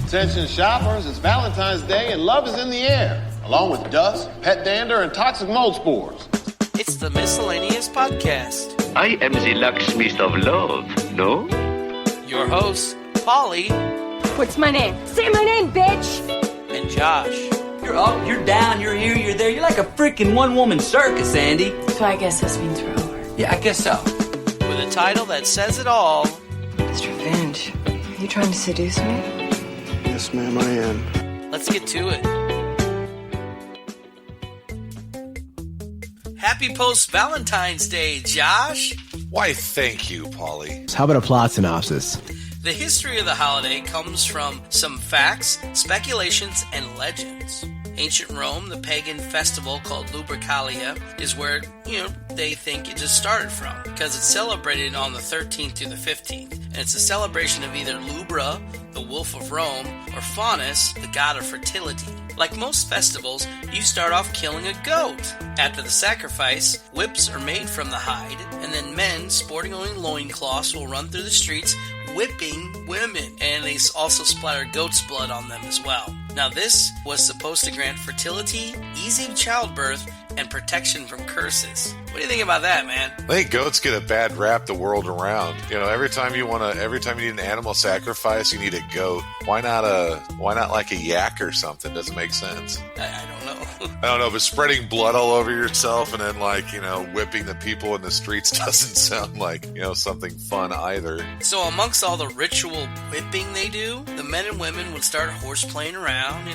Attention shoppers, it's Valentine's Day and love is in the air, along with dust, pet dander, and toxic mold spores. It's the Miscellaneous Podcast. I am the locksmith of love, no? Your hosts, Polly. What's my name? Say my name, bitch! And Josh. You're up, you're down, you're here, you're there. You're like a freaking one-woman circus, Andy. So I guess this means we're over. Yeah, I guess so. With a title that says it all. It's revenge. Are you trying to seduce me? Yes, ma'am, I am. Let's get to it. Happy Post Valentines Day, Josh. Why, thank you, Polly. How about a plot synopsis? The history of the holiday comes from some facts, speculations, and legends. Ancient Rome, the pagan festival called Lupercalia, is where, they think it just started from, because it's celebrated on the 13th through the 15th, and it's a celebration of either Lubra, the wolf of Rome, or Faunus, the god of fertility. Like most festivals, you start off killing a goat. After the sacrifice, whips are made from the hide, and then men sporting only loincloths will run through the streets whipping women, and they also splatter goat's blood on them as well. Now this was supposed to grant fertility, easy childbirth, and protection from curses. What do you think about that, man? I think goats get a bad rap the world around. every time you need an animal sacrifice, you need a goat. Why not like a yak or something? Doesn't make sense. I don't know. I don't know, but spreading blood all over yourself and then whipping the people in the streets doesn't sound like, something fun either. So amongst all the ritual whipping they do, the men and women would start horseplaying around,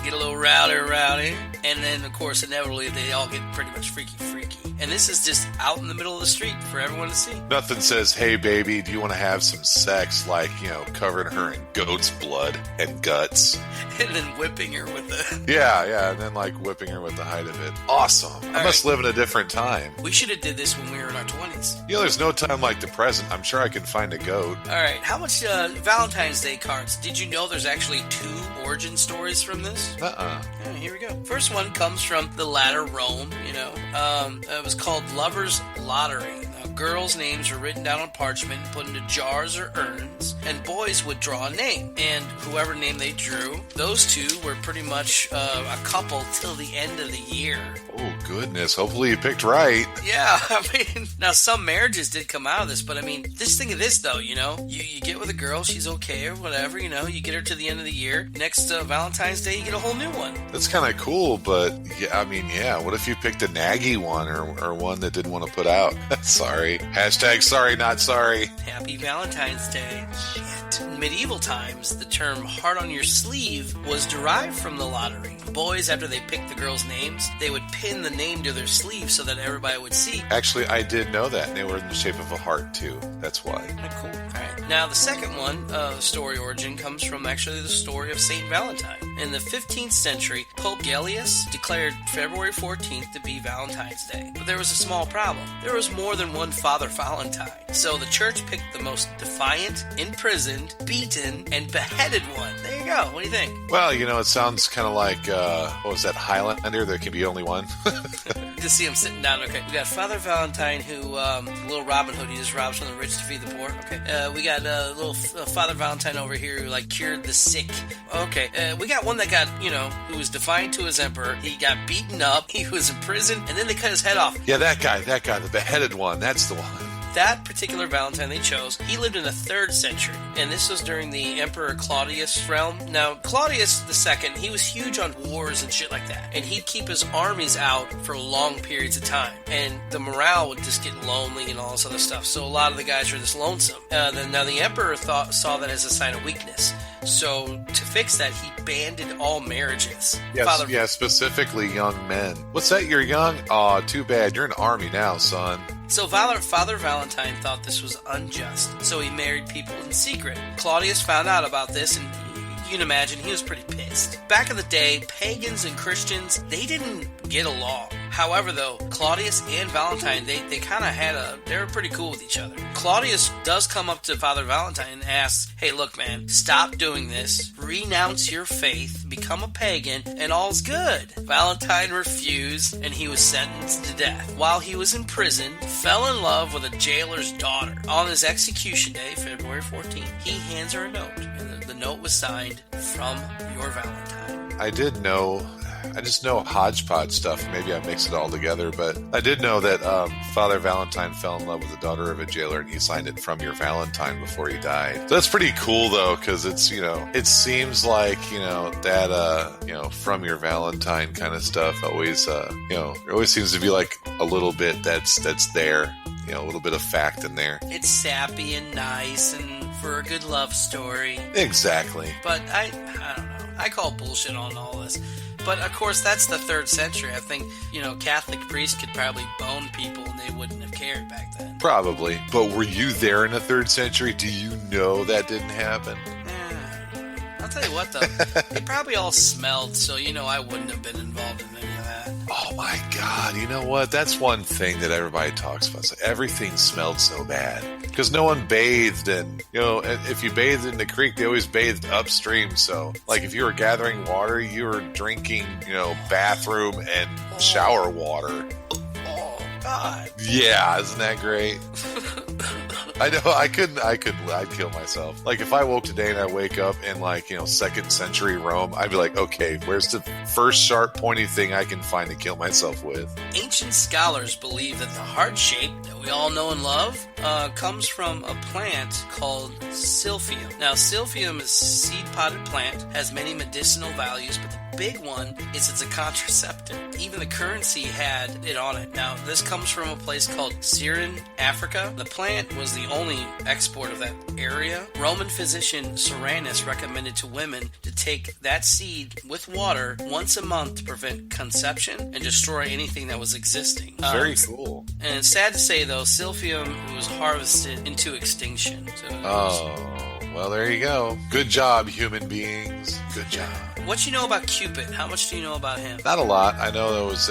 get a little rowdy, and then of course inevitably they all get pretty much freaky. And this is just out in the middle of the street for everyone to see. Nothing says, hey baby, do you want to have some sex, like, covering her in goat's blood and guts. And then whipping her with the... Yeah, and then whipping her with the height of it. Awesome. I must live in a different time. We should have did this when we were in our 20s. There's no time like the present. I'm sure I can find a goat. Alright, how much Valentine's Day cards? Did you know there's actually 2 origin stories from this? Yeah, here we go. First one comes from the latter Rome, it was called Lover's Lottery. Now, girls' names were written down on parchment and put into jars or urns, and boys would draw a name. And whoever name they drew, those two were pretty much a couple till the end of the year. Oh, goodness. Hopefully you picked right. Yeah, now some marriages did come out of this, but just think of this, though, you get with a girl, she's okay or whatever, you get her to the end of the year. Next Valentine's Day, you get a whole new one. That's kind of cool, but, what if you picked a naggy one or one that didn't want to put out? Sorry. Hashtag sorry, not sorry. Happy Valentine's Day. Shit. In medieval times, the term heart on your sleeve was derived from the lottery. Boys, after they picked the girls' names, they would pin the name to their sleeve so that everybody would see. Actually, I did know that, and they were in the shape of a heart, too. That's why. Cool. All right. Now, the second one, story origin, comes from actually the story of Saint Valentine. In the 15th century, Pope Gellius declared February 14th to be Valentine's Day. But there was a small problem. There was more than one Father Valentine. So the church picked the most defiant, imprisoned, beaten, and beheaded one. There you go. What do you think? Well, it sounds kind of like, what was that, Highlander? There can be only one. Just see him sitting down. Okay, we got Father Valentine, who, little Robin Hood, he just robs from the rich to feed the poor. Okay, we got little Father Valentine over here who, cured the sick. Okay, we got one that got, who was defiant to his emperor. He got beaten up, he was in prison, and then they cut his head off. Yeah, that guy, the beheaded one, that's the one. That particular Valentine they chose, he lived in the 3rd century, and this was during the Emperor Claudius' realm. Now, Claudius II, he was huge on wars and shit like that, and he'd keep his armies out for long periods of time, and the morale would just get lonely and all this other stuff, so a lot of the guys were just lonesome. Now, the Emperor saw that as a sign of weakness, so to fix that, he banned all marriages. Yes, specifically young men. What's that, you're young? Aw, too bad, you're in the army now, son. So Father Valentine thought this was unjust, so he married people in secret. Claudius found out about this, and you can imagine he was pretty pissed. Back in the day, pagans and Christians, they didn't get along. However, though, Claudius and Valentine, they kind of they were pretty cool with each other. Claudius does come up to Father Valentine and asks, hey, look, man, stop doing this, renounce your faith, become a pagan, and all's good. Valentine refused, and he was sentenced to death. While he was in prison, fell in love with a jailer's daughter. On his execution day, February 14th, he hands her a note. And the note was signed from your Valentine. I just know hodgepodge stuff. Maybe I mix it all together, but I did know that Father Valentine fell in love with the daughter of a jailer, and he signed it from your Valentine before he died. So that's pretty cool, though, because it's, it seems like, that, from your Valentine kind of stuff always, there always seems to be like a little bit that's there, a little bit of fact in there. It's sappy and nice and for a good love story. Exactly. But I don't know. I call bullshit on all this. But, of course, that's the 3rd century. I think, Catholic priests could probably bone people and they wouldn't have cared back then. Probably. But were you there in the 3rd century? Do you know that didn't happen? I'll tell you what, though. They probably all smelled, so, I wouldn't have been involved in any of that. Oh, my God. You know what? That's one thing that everybody talks about. So everything smelled so bad. Because no one bathed, and, if you bathed in the creek, they always bathed upstream. So, like, if you were gathering water, you were drinking, bathroom and shower water. Oh, God. Yeah, isn't that great? I know, I'd kill myself. Like, if I woke today and I wake up in, 2nd century Rome, I'd be like, okay, where's the first sharp, pointy thing I can find to kill myself with? Ancient scholars believe that the heart shape that we all know and love comes from a plant called silphium. Now, silphium is a seed-potted plant, has many medicinal values, but the big one is it's a contraceptive. Even the currency had it on it. Now, this comes from a place called Syrian, Africa. The plant was the only export of that area. Roman physician Soranus recommended to women to take that seed with water once a month to prevent conception and destroy anything that was existing. Very cool. And it's sad to say, though, silphium was harvested into extinction. So well, there you go. Good job, human beings. Good job. What you know about Cupid? How much do you know about him? Not a lot. I know there was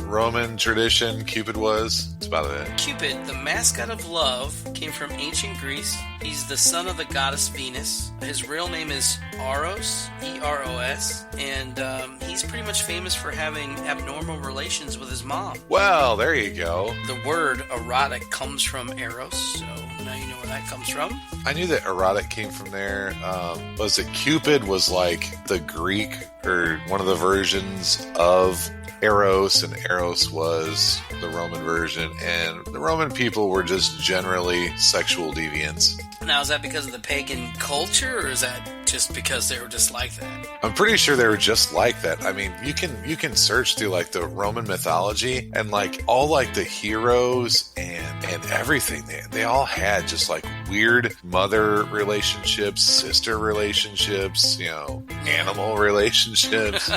Roman tradition. Cupid was. That's about it. Cupid, the mascot of love, came from ancient Greece. He's the son of the goddess Venus. His real name is Eros, E-R-O-S, and he's pretty much famous for having abnormal relations with his mom. Well, there you go. The word erotic comes from Eros, so now you know where that comes from. I knew that erotic came from there. Was it Cupid was like the Greek or one of the versions of Eros, and Eros was the Roman version, and the Roman people were just generally sexual deviants. Now, is that because of the pagan culture, or is that just because they were just like that? I'm pretty sure they were just like that. I mean, you can search through like the Roman mythology, and like all like the heroes and everything. They all had just like weird mother relationships, sister relationships, animal relationships.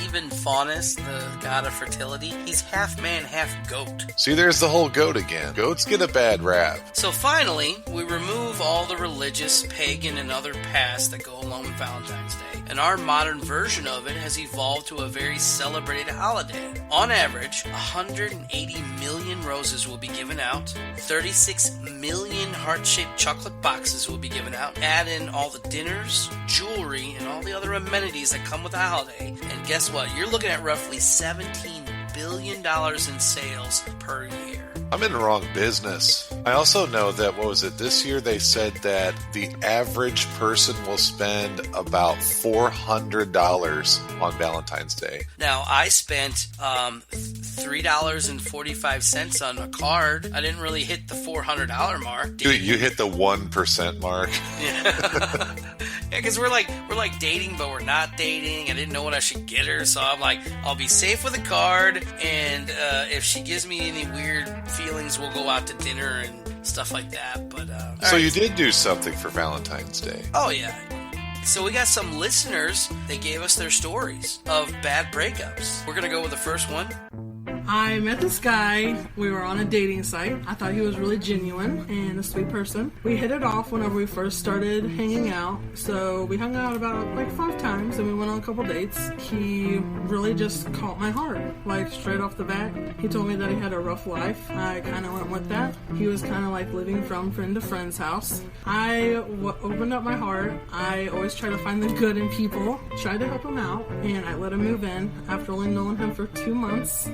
Even Faunus, the god of fertility, he's half man, half goat. See, there's the whole goat again. Goats get a bad rap. So finally, we remove all the religious, pagan, and other past that go along with Valentine's Day, and our modern version of it has evolved to a very celebrated holiday. On average, 180 million roses will be given out, 36 million heart-shaped chocolate boxes will be given out, add in all the dinners, jewelry, and all the other amenities that come with the holiday, and guess what? You're looking at roughly $17 billion in sales per year. I'm in the wrong business. I also know that, this year they said that the average person will spend about $400 on Valentine's Day. Now, I spent $3.45 on a card. I didn't really hit the $400 mark. Dude, you hit the 1% mark. Yeah. Yeah, because we're like dating, but we're not dating. I didn't know what I should get her, so I'm like, I'll be safe with a card, and if she gives me any weird feelings, we'll go out to dinner and stuff like that. But so you did do something for Valentine's Day. Oh yeah. So we got some listeners. They gave us their stories of bad breakups. We're gonna go with the first one. I met this guy. We were on a dating site. I thought he was really genuine and a sweet person. We hit it off whenever we first started hanging out. So we hung out about 5 times and we went on a couple dates. He really just caught my heart, straight off the bat. He told me that he had a rough life. I kind of went with that. He was kind of living from friend to friend's house. I opened up my heart. I always try to find the good in people. Tried to help him out, and I let him move in after only knowing him for 2 months.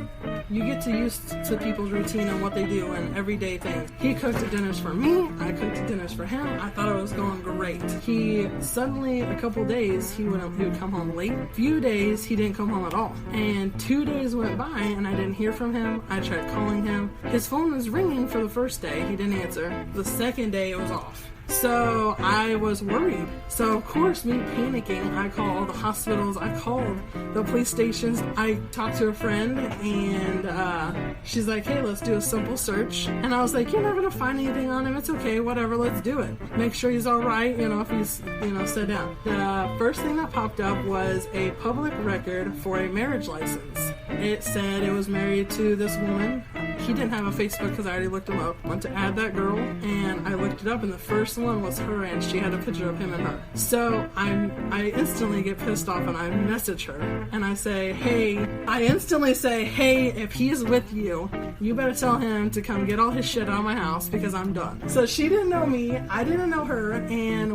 you get to used to people's routine and what they do and everyday things. He cooked dinners for me. I cooked dinners for him. I thought it was going great. He suddenly, a couple days, he would come home late. Few days, he didn't come home at all. And 2 days went by and I didn't hear from him. I tried calling him. His phone was ringing for the first day. He didn't answer. The second day, it was off. So I was worried. So of course, me panicking, I called the hospitals, I called the police stations, I talked to a friend, and she's like, hey, let's do a simple search. And I was like, you're not gonna find anything on him, it's okay, whatever, let's do it. Make sure he's alright, if he's, sit down. The first thing that popped up was a public record for a marriage license. It said it was married to this woman. He didn't have a Facebook because I already looked him up. Went to add that girl, and I looked it up, and the first one was her, and she had a picture of him and her. So I instantly get pissed off, and I message her, and I instantly say, hey, if he's with you, you better tell him to come get all his shit out of my house because I'm done. So she didn't know me, I didn't know her, and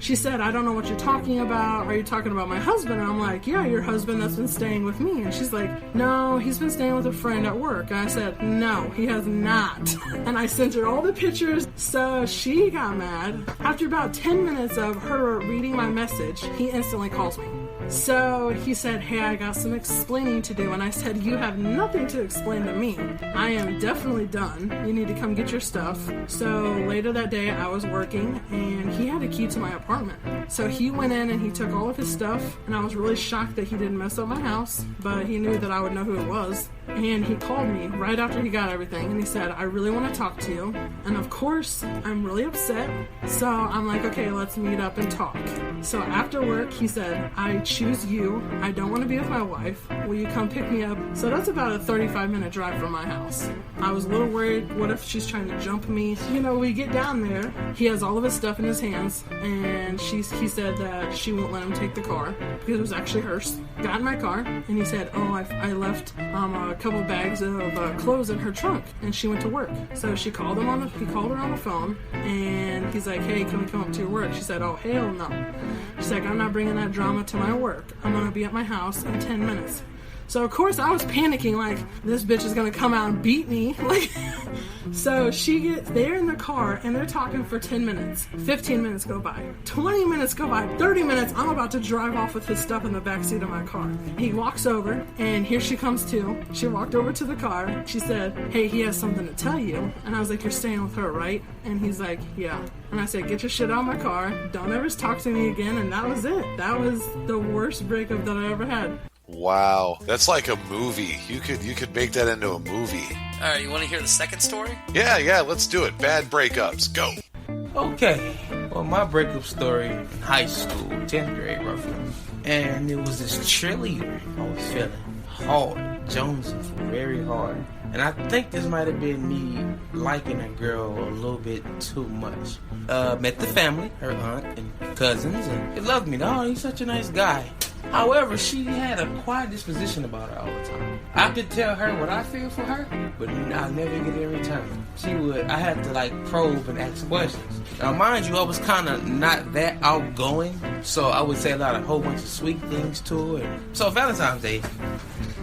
she said, I don't know what you're talking about. Are you talking about my husband? And I'm like, yeah, your husband that's been staying with me. And she's like, no, he's been staying with a friend at work. And I said, no, he has not. And I sent her all the pictures. So she got mad. After about 10 minutes of her reading my message, he instantly calls me. So he said, hey, I got some explaining to do. And I said, you have nothing to explain to me. I am definitely done. You need to come get your stuff. So later that day, I was working, and he had a key to my apartment. So he went in and he took all of his stuff, and I was really shocked that he didn't mess up my house, but he knew that I would know who it was. And he called me right after he got everything, and he said, I really want to talk to you. And of course, I'm really upset. So I'm like, okay, let's meet up and talk. So after work, he said, I choose you. I don't want to be with my wife. Will you come pick me up? So that's about a 35-minute drive from my house. I was a little worried. What if she's trying to jump me? We get down there. He has all of his stuff in his hands, and he said that she won't let him take the car because it was actually hers. Got in my car, and he said, I left a couple bags of clothes in her trunk, and she went to work. So he called her on the phone, and he's like, hey, can we come up to your work? She said, oh, hell no. She's like, I'm not bringing that drama to my work. I'm going to be at my house in 10 minutes. So of course I was panicking, like, this bitch is gonna come out and beat me. So they're in the car and they're talking for 10 minutes. 15 minutes go by. 20 minutes go by. 30 minutes, I'm about to drive off with his stuff in the backseat of my car. He walks over, and here she comes too. She walked over to the car. She said, hey, he has something to tell you. And I was like, you're staying with her, right? And he's like, yeah. And I said, get your shit out of my car. Don't ever talk to me again. And that was it. That was the worst breakup that I ever had. Wow, that's like a movie. You could make that into a movie. All right, you want to hear the second story? Yeah, let's do it. Bad breakups, go. Okay, well, my breakup story in high school, 10th grade roughly, and it was this cheerleader. I was feeling hard, jonesing for very hard, and I think this might have been me liking a girl a little bit too much. Met the family, her aunt and cousins, and they loved me. Oh, he's such a nice guy. However, she had a quiet disposition about her all the time. I could tell her what I feel for her, but I'll never get it in return. I had to probe and ask questions. Now, mind you, I was kind of not that outgoing, so I would say a whole bunch of sweet things to her. So Valentine's Day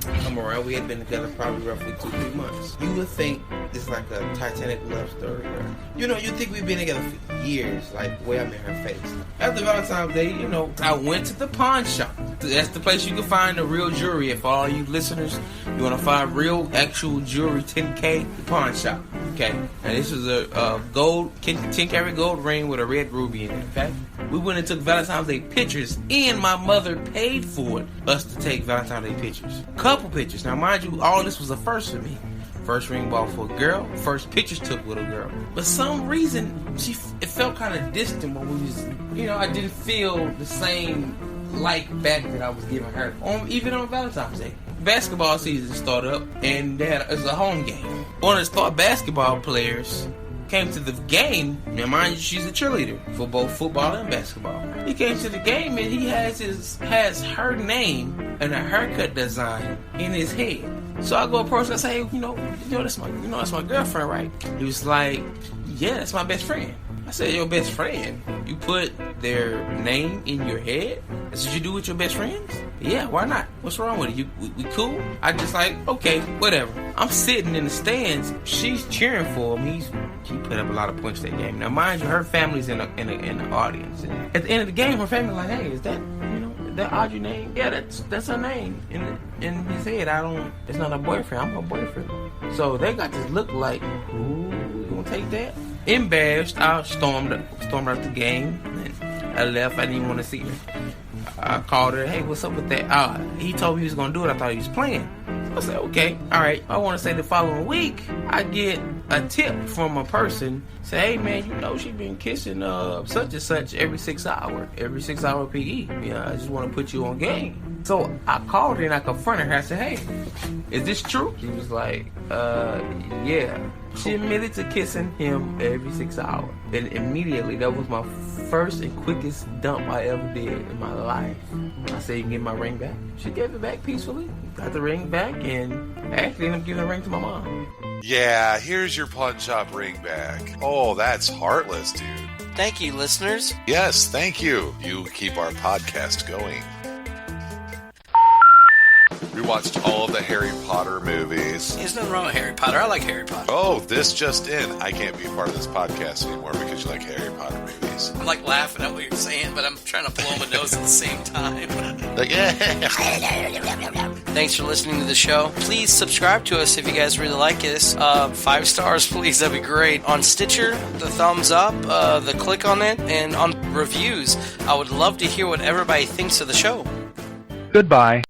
come around, we had been together probably roughly 2-3 months. You would think it's like a Titanic love story, right? You think we've been together for years, like the way I met her face. After Valentine's Day, I went to the pawn shop. That's the place you can find the real jewelry. If all you listeners, you want to find real, actual jewelry, 10K, the pawn shop. Okay, and this is a gold, 10 karat gold ring with a red ruby in it. Okay, we went and took Valentine's Day pictures, and my mother paid for us to take Valentine's Day pictures. Couple pictures. Now, mind you, all this was a first for me. First ring bought for a girl. First pictures took with a girl. But some reason, it felt kind of distant when we was, I didn't feel the same back that I was giving her, even on Valentine's Day. Basketball season started up, and it was a home game. One of the star basketball players came to the game. Now, mind you, she's a cheerleader for both football and basketball. He came to the game, and he has her name and a haircut design in his head. So I go approach her and say, hey, that's my girlfriend, right? He was like, yeah, that's my best friend. I said, your best friend. You put their name in your head? That's what you do with your best friends? Yeah, why not? What's wrong with it? We cool? I just like, okay, whatever. I'm sitting in the stands. She's cheering for him. She put up a lot of points that game. Now, mind you, her family's in the audience. And at the end of the game, her family like, hey, is that Audrey name? Yeah, that's her name. In his head, it's not her boyfriend. I'm her boyfriend. So they got this look like, ooh, you gonna take that? Embarrassed, I stormed out the game. And I left. I didn't even want to see her. I called her. Hey, what's up with that? He told me he was gonna do it. I thought he was playing. I said, okay, all right. I want to say the following week, I get a tip from a person. Say, hey man, you know she been kissing such and such every 6 hour PE. Yeah, I just want to put you on game. So I called her and I confronted her. I said, hey, is this true? She was like, yeah. She admitted to kissing him every 6 hours. And immediately, that was my first and quickest dump I ever did in my life. I said, you can get my ring back. She gave it back peacefully. Got the ring back and actually ended up giving the ring to my mom. Yeah, here's your pawn shop ring back. Oh, that's heartless, dude. Thank you, listeners. Yes, thank you. You keep our podcast going. We watched all of the Harry Potter movies. There's nothing wrong with Harry Potter. I like Harry Potter. Oh, this just in. I can't be a part of this podcast anymore because you like Harry Potter movies. I'm like laughing at what you're saying, but I'm trying to blow my nose at the same time. Like, yeah. Thanks for listening to the show. Please subscribe to us if you guys really like us. 5 stars, please. That'd be great. On Stitcher, the thumbs up, the click on it, and on reviews. I would love to hear what everybody thinks of the show. Goodbye.